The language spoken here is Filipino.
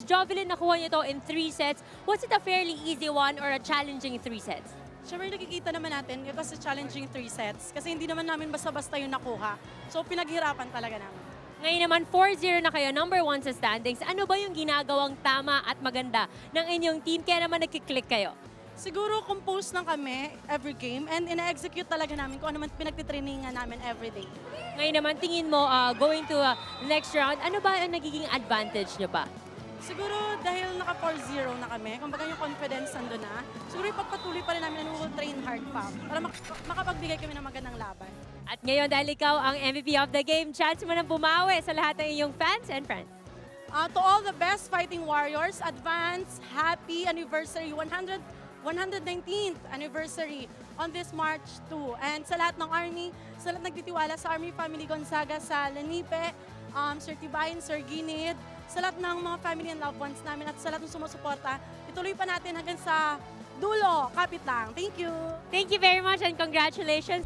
Jovelyn, nakuha niyo to in 3 sets. Was it a fairly easy one or a challenging 3 sets? Siyempre nakikita naman natin, it was a challenging 3 sets kasi hindi naman namin basta-basta yung nakuha. So pinaghirapan talaga namin. Ngayon naman, 4-0 na kayo, number 1 sa standings. Ano ba yung ginagawang tama at maganda ng inyong team kaya naman nagkiklik kayo? Siguro compose lang kami every game and ina-execute talaga namin kung ano man pinagtitrainingan namin everyday. Ngayon naman, tingin mo, going to next round, ano ba ang nagiging advantage nyo pa? Siguro dahil naka 4-0 na kami, kumbaga yung confidence nandun na, siguro ipagpatuloy pa rin namin and we will train hard pa para makapagbigay kami ng magandang laban. At ngayon, dahil ikaw ang MVP of the game, chance mo nang bumawi sa lahat ng iyong fans and friends. To all the best fighting warriors, advance, happy anniversary, 119th anniversary on this March 2. And sa lahat ng Army, sa lahat nagtitiwala sa Army Family Gonzaga, sa Lenipe, Sir Tibayin, Sir Ginid, sa lahat ng mga family and loved ones namin at sa lahat ng sumusuporta, ituloy pa natin hanggang sa dulo, kapit lang. Thank you! Thank you very much and congratulations!